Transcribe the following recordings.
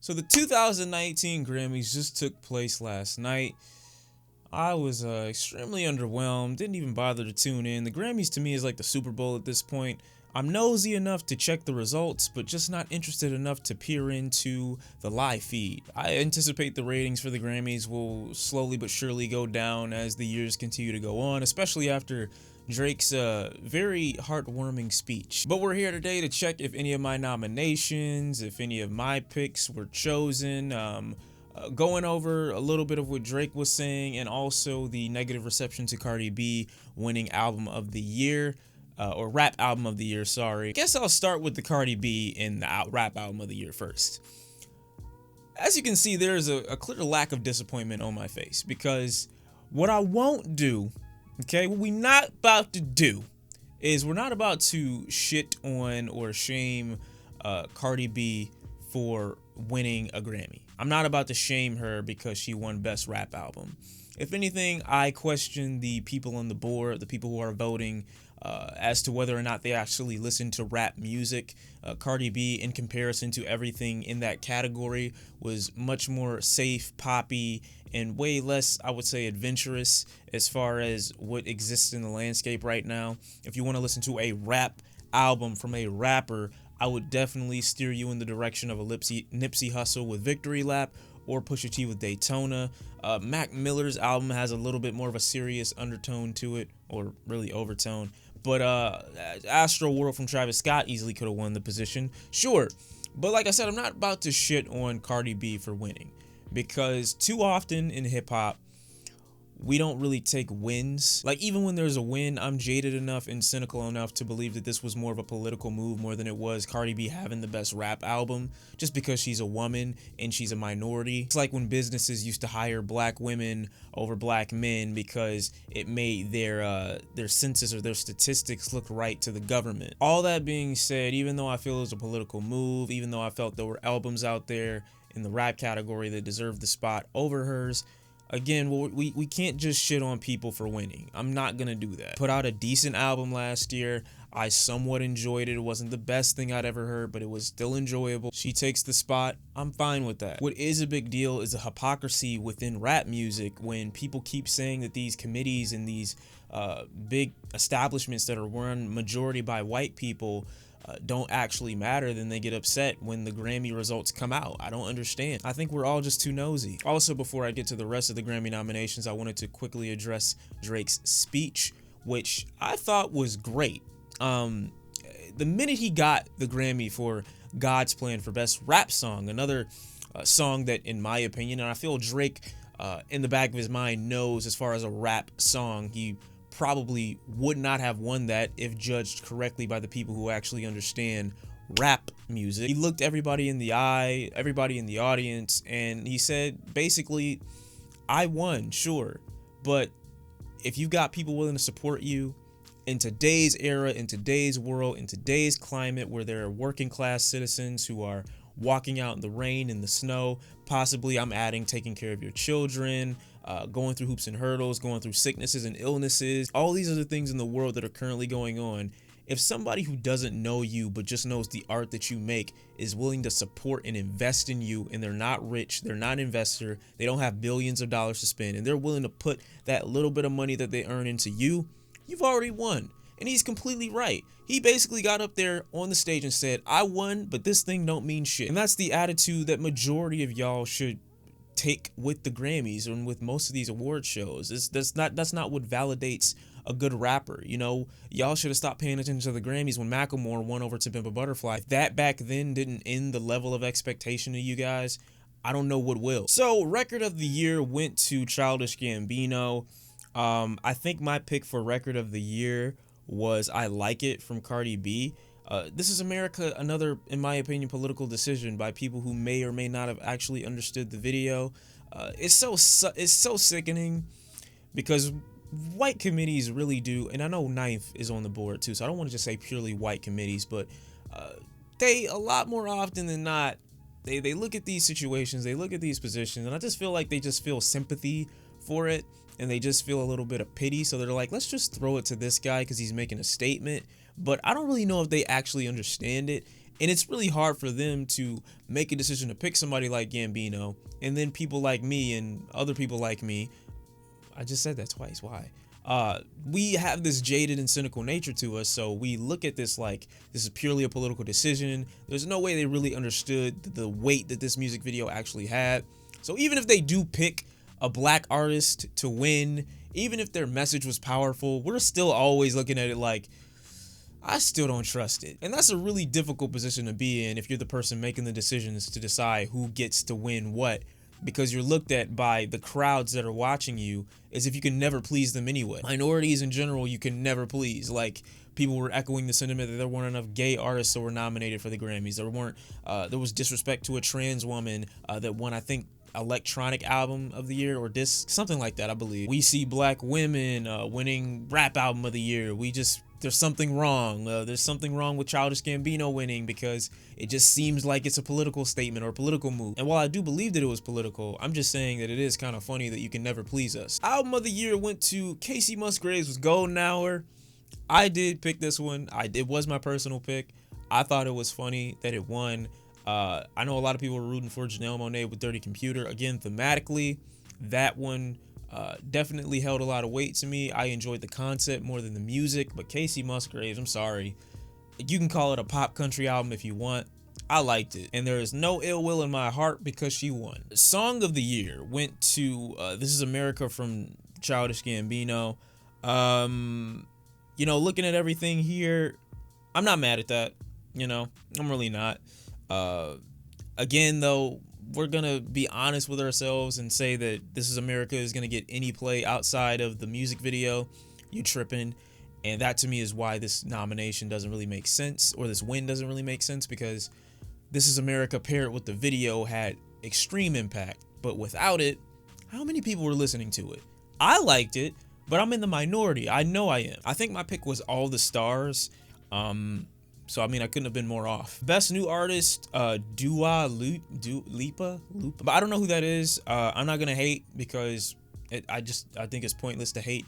So the 2019 Grammys just took place last night. I was extremely underwhelmed, didn't even bother to tune in. The Grammys to me is like the Super Bowl at this point. I'm nosy enough to check the results, but just not interested enough to peer into the live feed. I anticipate the ratings for the Grammys will slowly but surely go down as the years continue to go on, especially after Drake's very heartwarming speech. But we're here today to check if any of my nominations, if any of my picks were chosen, going over a little bit of what Drake was saying, and also the negative reception to Cardi B winning album of the year, or rap album of the year, sorry. I guess I'll start with the Cardi B and the rap album of the year first. As you can see, there's a clear lack of disappointment on my face, because what I won't do, okay, what we're not about to do is we're not about to shit on or shame Cardi B for winning a Grammy. I'm not about to shame her because she won Best Rap Album. If anything, I question the people on the board, the people who are voting, as to whether or not they actually listen to rap music. Cardi B, in comparison to everything in that category, was much more safe, poppy, and way less, I would say, adventurous as far as what exists in the landscape right now. If you want to listen to a rap album from a rapper, I would definitely steer you in the direction of a Nipsey Hussle with Victory Lap, or Pusha T with Daytona. Mac Miller's album has a little bit more of a serious undertone to it, or really overtone. But ASTROWORLD from Travis Scott easily could have won the position, sure. But like I said, I'm not about to shit on Cardi B for winning, because too often in hip hop, we don't really take wins. Like, even when there's a win, I'm jaded enough and cynical enough to believe that this was more of a political move more than it was Cardi B having the best rap album, just because she's a woman and she's a minority. It's like when businesses used to hire black women over black men because it made their census or their statistics look right to the government. All that being said, even though I feel it was a political move, even though I felt there were albums out there in the rap category that deserved the spot over hers, again, we can't just shit on people for winning. I'm not gonna do that. Put out a decent album last year. I somewhat enjoyed it. It wasn't the best thing I'd ever heard, but it was still enjoyable. She takes the spot. I'm fine with that. What is a big deal is the hypocrisy within rap music when people keep saying that these committees and these big establishments that are run majority by white people don't actually matter. Then they get upset when the Grammy results come out. I don't understand. I think we're all just too nosy. Also, before I get to the rest of the Grammy nominations, I wanted to quickly address Drake's speech, which I thought was great. The minute he got the Grammy for God's Plan for Best Rap Song, another song that, in my opinion, and I feel Drake in the back of his mind knows, as far as a rap song, he probably would not have won that if judged correctly by the people who actually understand rap music. He looked everybody in the eye, everybody in the audience, and he said, basically, I won, sure, but if you've got people willing to support you in today's era, in today's world, in today's climate, where there are working class citizens who are walking out in the rain and the snow, possibly, I'm adding, taking care of your children, going through hoops and hurdles, going through sicknesses and illnesses, all these other things in the world that are currently going on. If somebody who doesn't know you but just knows the art that you make is willing to support and invest in you, and they're not rich, they're not an investor, they don't have billions of dollars to spend, and they're willing to put that little bit of money that they earn into you, you've already won. And he's completely right. He basically got up there on the stage and said, I won, but this thing don't mean shit. And that's the attitude that majority of y'all should take with the Grammys and with most of these award shows. That's not what validates a good rapper. You know, y'all should have stopped paying attention to the Grammys when Macklemore won over To Pimp a Butterfly. If that back then didn't end the level of expectation to you guys, I don't know what will. So, record of the year went to Childish Gambino. I think my pick for record of the year was I Like It from Cardi B. This is America, another, in my opinion, political decision by people who may or may not have actually understood the video. It's so sickening, because white committees really do, and I know Ninth is on the board too, so I don't want to just say purely white committees, but they, a lot more often than not, they look at these situations, they look at these positions, and I just feel like they just feel sympathy for it, and they just feel a little bit of pity, so they're like, let's just throw it to this guy because he's making a statement. But I don't really know if they actually understand it, And it's really hard for them to make a decision to pick somebody like Gambino, and then people like me and other people like me. I just said that twice. Why? We have this jaded and cynical nature to us, so we look at this like this is purely a political decision. There's no way they really understood the weight that this music video actually had. So even if they do pick a black artist to win, even if their message was powerful, we're still always looking at it like, I still don't trust it. And that's a really difficult position to be in if you're the person making the decisions to decide who gets to win what, because you're looked at by the crowds that are watching you as if you can never please them anyway. Minorities in general, you can never please. Like, people were echoing the sentiment that there weren't enough gay artists that were nominated for the Grammys. There was disrespect to a trans woman that won, I think, electronic album of the year or disc, something like that, I believe. We see black women winning rap album of the year. There's something wrong. There's something wrong with Childish Gambino winning because it just seems like it's a political statement or a political move. And while I do believe that it was political, I'm just saying that it is kind of funny that you can never please us. Album of the year went to Kacey Musgraves with Golden Hour. I did pick this one. It was my personal pick. I thought it was funny that it won. I know a lot of people were rooting for Janelle Monae with Dirty Computer. Again, thematically, that one definitely held a lot of weight to me. I enjoyed the concept more than the music, but Kacey Musgraves, I'm sorry. You can call it a pop country album if you want. I liked it, and there is no ill will in my heart because she won. Song of the year went to This Is America from Childish Gambino. Looking at everything here, I'm not mad at that. I'm really not. Again, though, we're gonna be honest with ourselves and say that This Is America is gonna get any play outside of the music video. You tripping. And that to me is why this nomination doesn't really make sense, or this win doesn't really make sense, because This Is America paired with the video had extreme impact, but without it, how many people were listening to it? I liked it, but I'm in the minority. I know I am. I think my pick was All the Stars. So, I mean, I couldn't have been more off. Best New Artist, Dua Lipa? But I don't know who that is. I'm not going to hate because I think it's pointless to hate,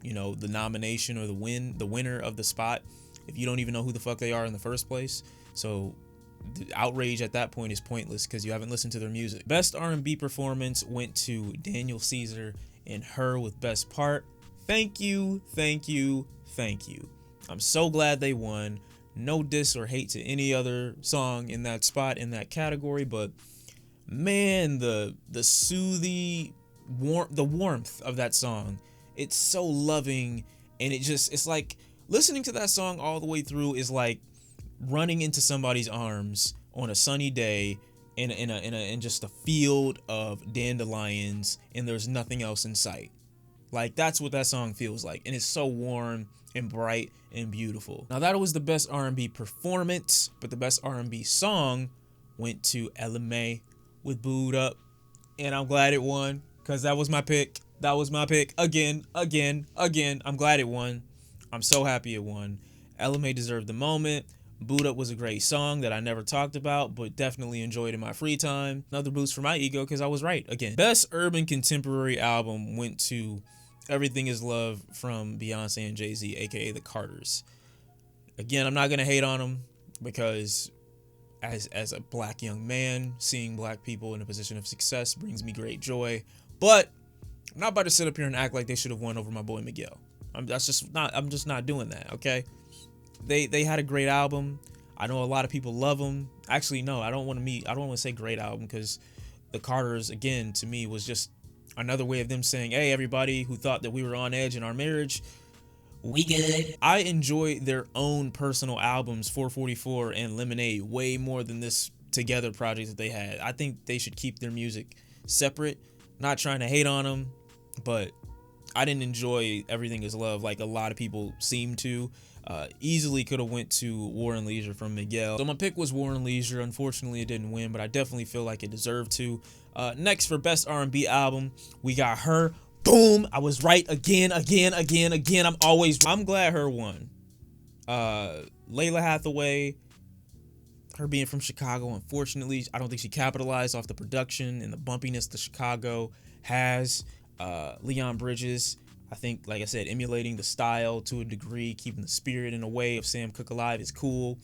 the nomination or the winner of the spot if you don't even know who the fuck they are in the first place. So, the outrage at that point is pointless because you haven't listened to their music. Best R&B performance went to Daniel Caesar and H.E.R with Best Part. Thank you, thank you, thank you. I'm so glad they won. No diss or hate to any other song in that spot, in that category, but man, the soothing the warmth of that song, it's so loving, and it's like listening to that song all the way through is like running into somebody's arms on a sunny day in just a field of dandelions, and there's nothing else in sight. Like, that's what that song feels like, and it's so warm and bright and beautiful. Now, that was the best R&B performance, but the best R&B song went to Ella Mai with Booed Up, and I'm glad it won because that was my pick. That was my pick again. I'm glad it won. I'm so happy it won. Ella Mai deserved the moment. Booed Up was a great song that I never talked about, but definitely enjoyed in my free time. Another boost for my ego because I was right again. Best Urban Contemporary Album went to Everything Is Love from Beyonce and Jay-Z, aka the Carters. Again, I'm not going to hate on them because as a black young man, seeing black people in a position of success brings me great joy. But I'm not about to sit up here and act like they should have won over my boy Miguel. I'm just not doing that, okay? They had a great album. I know a lot of people love them. Actually, no, I don't want to say great album because the Carters, again, to me was just another way of them saying, hey, everybody who thought that we were on edge in our marriage, we good. I enjoy their own personal albums, 444 and Lemonade, way more than this Together project that they had. I think they should keep their music separate. Not trying to hate on them, but I didn't enjoy Everything Is Love like a lot of people seem to. Easily could have went to War and Leisure from Miguel. So my pick was War and Leisure. Unfortunately, it didn't win, but I definitely feel like it deserved to. Next, for Best R&B Album, we got H.E.R. Boom! I was right again. I'm glad H.E.R. won. Layla Hathaway, her being from Chicago, unfortunately, I don't think she capitalized off the production and the bumpiness that Chicago has. Leon Bridges, I think, like I said, emulating the style to a degree, keeping the spirit in a way of Sam Cooke Alive is cool.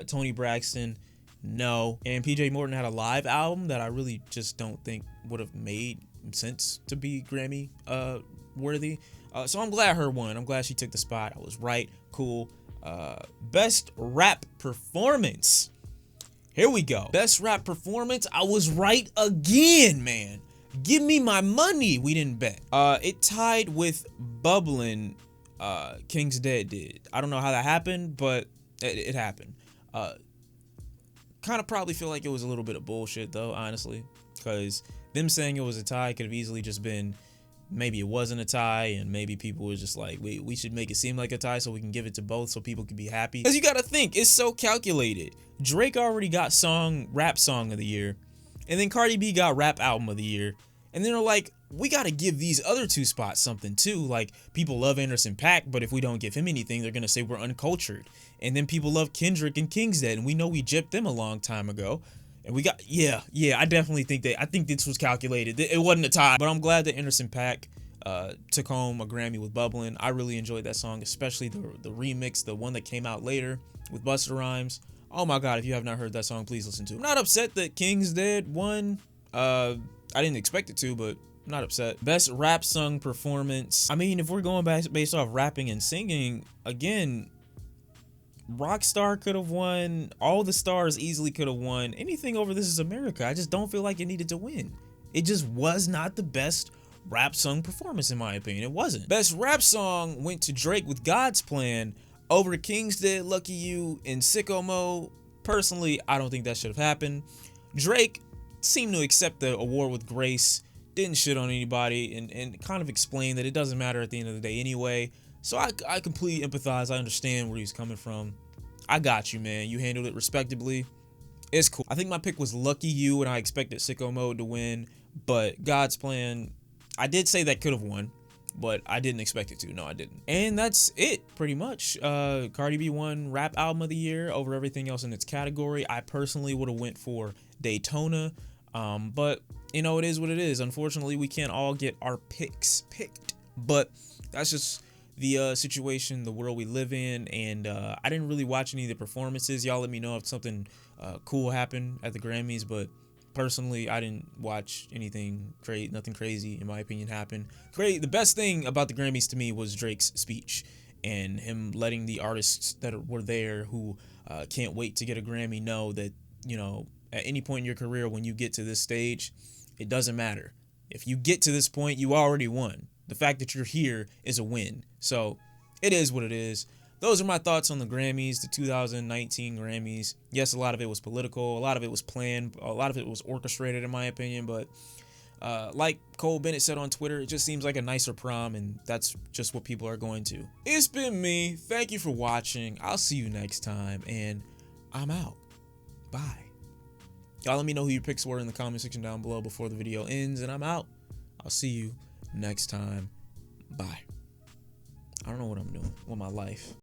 Toni Braxton, no. And PJ Morton had a live album that I really just don't think would have made sense to be Grammy worthy. So I'm glad her won. I'm glad she took the spot. I was right. Cool. Best rap performance. Here we go. Best rap performance. I was right again, man. Give me my money. We didn't bet. It tied with Bubbling. King's Dead did. I don't know how that happened, but it happened. Kind of probably feel like it was a little bit of bullshit though, honestly, because them saying it was a tie could have easily just been maybe it wasn't a tie, and maybe people were just like, we should make it seem like a tie so we can give it to both so people can be happy. Because you gotta think, it's so calculated. Drake already got rap song of the year, and then Cardi B got rap album of the year, and then they're like, we gotta give these other two spots something too. Like, people love Anderson .Paak, but if we don't give him anything, they're gonna say we're uncultured. And then people love Kendrick and King's Dead, and we know we gypped them a long time ago. And we got, yeah, I definitely think I think this was calculated. It wasn't a tie, but I'm glad that Anderson .Paak took home a Grammy with Bubbling. I really enjoyed that song, especially the remix, the one that came out later with Busta Rhymes. Oh my God, if you have not heard that song, please listen to it. I'm not upset that King's Dead won. I didn't expect it to, but I'm not upset. Best rap song performance. I mean, if we're going based off rapping and singing, again, Rockstar could have won. All the Stars easily could have won. Anything over This Is America, I just don't feel like it needed to win. It just was not the best rap song performance, in my opinion. It wasn't. Best rap song went to Drake with God's Plan over King's Dead, Lucky You, and Sicko Mode. Personally, I don't think that should have happened. Drake seemed to accept the award with grace, didn't shit on anybody, and kind of explained that it doesn't matter at the end of the day anyway. So I completely empathize. I understand where he's coming from. I got you, man. You handled it respectably. It's cool. I think my pick was Lucky You, and I expected Sicko Mode to win, but God's Plan, I did say that could have won, but I didn't expect it to. No, I didn't. And that's it, pretty much. Cardi B won Rap Album of the Year over everything else in its category. I personally would have went for Daytona, but you know, it is what it is. Unfortunately, we can't all get our picks picked, but that's just the situation, the world we live in. And I didn't really watch any of the performances. Y'all let me know if something cool happened at the Grammys, but personally, I didn't watch anything crazy. Nothing crazy, in my opinion, happened. The best thing about the Grammys to me was Drake's speech and him letting the artists that were there who can't wait to get a Grammy know that, you know, at any point in your career, when you get to this stage, it doesn't matter. If you get to this point, you already won. The fact that you're here is a win. So it is what it is. Those are my thoughts on the Grammys, the 2019 Grammys. Yes, a lot of it was political. A lot of it was planned. A lot of it was orchestrated, in my opinion. But like Cole Bennett said on Twitter, it just seems like a nicer prom, and that's just what people are going to. It's been me. Thank you for watching. I'll see you next time, and I'm out. Bye. Y'all let me know who your picks were in the comment section down below before the video ends, and I'm out. I'll see you next time. Bye. I don't know what I'm doing with my life.